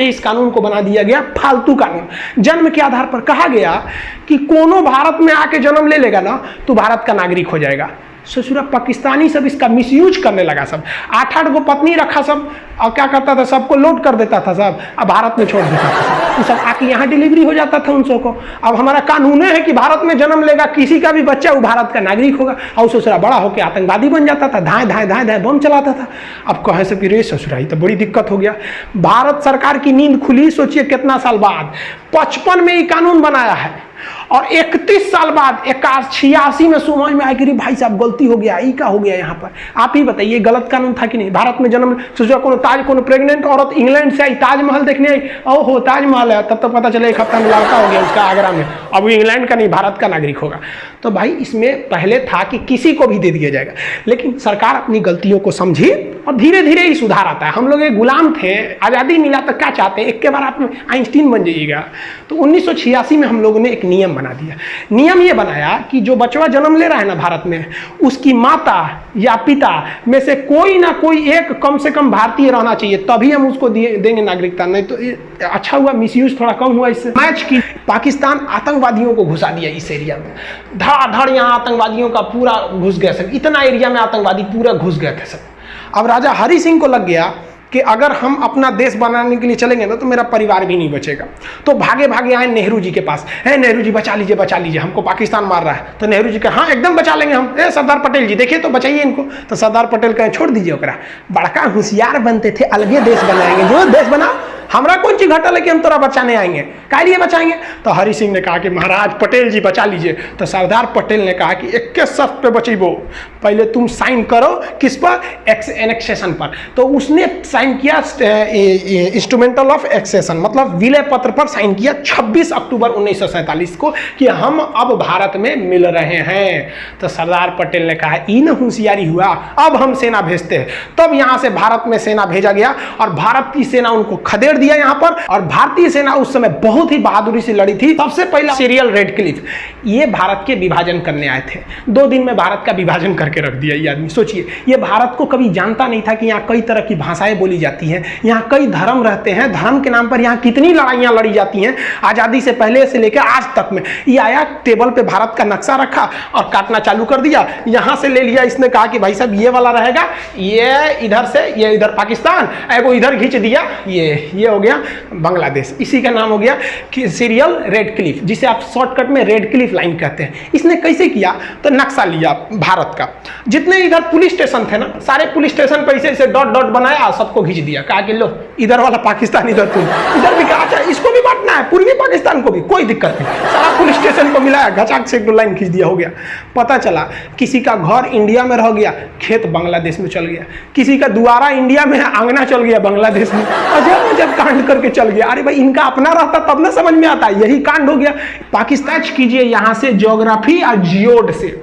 इस कानून को बना दिया गया फालतू कानून। जन्म के आधार पर कहा गया कि कोनो भारत में आके जन्म ले लेगा ना तो भारत का नागरिक हो जाएगा। ससुरा पाकिस्तानी सब इसका मिसयूज करने लगा, सब 8-8 गो पत्नी रखा सब, और क्या करता था, सबको लोड कर देता था सब, अब भारत में छोड़ देता था, तो सब आके यहाँ डिलीवरी हो जाता था उन सबको। अब हमारा कानून है कि भारत में जन्म लेगा किसी का भी बच्चा वो भारत का नागरिक होगा, और ससुरा बड़ा होकर आतंकवादी बन जाता था, धाए धाए धाए धाए बम चलाता था। अब कहे से कि रे ससुरा तो बड़ी दिक्कत हो गया। भारत सरकार की नींद खुली, सोचिए कितना साल बाद, 55 में ये कानून बनाया है और 31 साल बाद 86 में समझ में आया कि भाई साहब गलती हो गया, ये क्या हो गया यहाँ पर। आप ही बताइए गलत कानून था कि नहीं। भारत में जन्म सोचा कोनो प्रेग्नेंट औरत इंग्लैंड से आई, ताजमहल देखने आई, ओहो ताजमहल है, तब तो पता चले एक हफ्ता में लड़का हो गया उसका आगरा में, अब वो इंग्लैंड का नहीं भारत का नागरिक होगा। तो भाई इसमें पहले था कि किसी को भी दे दिया जाएगा, लेकिन सरकार अपनी गलतियों को समझी और धीरे धीरे ही सुधार आता है। हम लोग एक गुलाम थे, आज़ादी मिला तो क्या चाहते हैं, एक के बार आप आइंस्टीन बन जाइएगा। तो 1986 में हम लोगों ने एक नियम बना दिया। नियम ये बनाया कि जो बच्चा जन्म ले रहा है ना भारत में, उसकी माता या पिता में से कोई ना कोई एक कम से कम भारतीय रहना चाहिए, तभी हम उसको देंगे नागरिकता। नहीं तो अच्छा हुआ, मिसयूज थोड़ा कम हुआ इससे। मैच की पाकिस्तान आतंकवादियों को घुसा दिया इस एरिया में, धड़ यहाँ आतंकवादियों का पूरा घुस गया सब, इतना एरिया में आतंकवादी पूरा घुस गए थे सब। अब राजा हरि सिंह को लग गया कि अगर हम अपना देश बनाने के लिए चलेंगे ना तो मेरा परिवार भी नहीं बचेगा। तो भागे भागे आए नेहरू जी के पास, है नेहरू जी बचा लीजिए, हमको पाकिस्तान मार रहा है। तो नेहरू जी कहा हाँ एकदम बचा लेंगे हम। सरदार पटेल जी देखिए तो बचाइए इनको। तो सरदार पटेल कहे छोड़ दीजिए ओकरा, बड़का होशियार बनते थे, अलगे देश बनाएंगे, जो देश बना, हमरा कौन चीज घटल है कि हम तोरा बचाने आएंगे, काय लिए बचाएंगे। तो हरि सिंह ने कहा कि महाराज पटेल जी बचा लीजिए। तो सरदार पटेल ने कहा कि 21 शर्त पे बचेबो, पहले तुम साइन करो किस पर, एनेक्सेशन पर। तो उसने साइन किया इंस्ट्रूमेंटल ऑफ एक्सेशन, मतलब विलय पत्र पर साइन किया 26 अक्टूबर 1947 को कि हम अब भारत में मिल रहे हैं। तो सरदार पटेल ने कहा ई न होशियारी हुआ, अब हम सेना भेजते हैं। तब यहाँ से भारत में सेना भेजा गया और भारत की सेना उनको खदेड़ दिया यहाँ पर। और भारतीय सेना उस समय बहुत ही बहादुरी से लड़ी थी। सबसे पहला सीरियल रेडक्लिफ, ये भारत के विभाजन करने आए थे, 2 दिन में भारत का विभाजन करके रख दिया ये आदमी। सोचिए, ये भारत को कभी जानता नहीं था कि यहाँ कई तरह की भाषाएं बोली जाती हैं, यहाँ कई धर्म रहते हैं, धर्म के नाम पर यहाँ कितनी लड़ाइयाँ लड़ी जाती हैं आज़ादी से पहले से लेकर आज तक में। ये आया टेबल पे भारत का नक्शा रखा और काटना चालू कर दिया, यहाँ से ले लिया, इसने कहा कि भाई साहब ये वाला रहेगा, ये इधर से, ये इधर पाकिस्तान, एगो इधर खींच दिया, ये हो गया बांग्लादेश। इसी का नाम हो गया कि सीरियल रेडक्लिफ, जिसे आप शॉर्टकट में रेडक्लिफ लाइन कहते हैं। इसने कैसे किया, तो नक्शा लिया भारत का, जितने इधर पुलिस स्टेशन थे ना, सारे पुलिस स्टेशन पर ऐसे डॉट डॉट बनाया, सबको खींच दिया, कहा कि लो इधर वाला पाकिस्तान, इधर तुम, इधर भी कहा अच्छा इसको भी बांटना है, पूर्वी पाकिस्तान को भी, कोई दिक्कत नहीं। सारा पुलिस स्टेशन को मिलाया, घचाक से एक लाइन खींच दिया, हो गया। पता चला किसी का घर इंडिया में रह गया, खेत बांग्लादेश में चल गया, किसी का द्वारा इंडिया में है, आंगना चल गया बांग्लादेश में, अजब कांड करके चल गया। अरे भाई इनका अपना रहता तब ना समझ में आता, यही कांड हो गया। पाकिस्तान कीजिए यहाँ से ज्योग्राफी और जियोड से,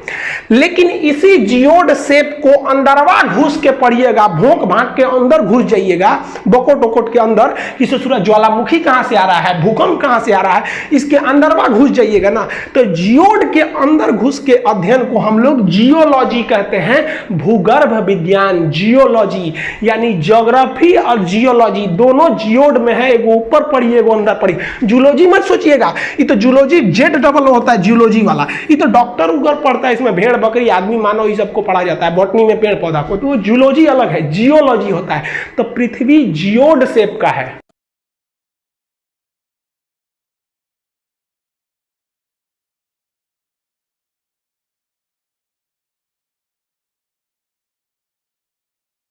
लेकिन इसी जियोड शेप को अंदरवा घुस के पढ़िएगा, भोंक भांक के अंदर घुस जाइएगा, बकोट वकोट के अंदर, कि ससुरा ज्वालामुखी कहाँ से आ रहा है, भूकंप कहाँ से आ रहा है, इसके अंदरवा घुस जाइएगा ना, तो जियोड के अंदर घुस के अध्ययन को हम लोग जियोलॉजी कहते हैं, भूगर्भ विज्ञान, जियोलॉजी, यानी ज्योग्राफी और जियोलॉजी दोनों जियोड में है, एगो ऊपर पढ़िए एगो अंदर पढ़िए। जूलॉजी मत सोचिएगा, ये तो जूलॉजी जेड डबल होता है जूलॉजी वाला, ये तो डॉक्टर उधर पढ़ता है, इसमें भेड़ बकरी आदमी मानव ये सबको पढ़ा जाता है, बॉटनी में पेड़ पौधा को, तो जूलॉजी अलग है, जियोलॉजी होता है। तो पृथ्वी जियोड शेप का है।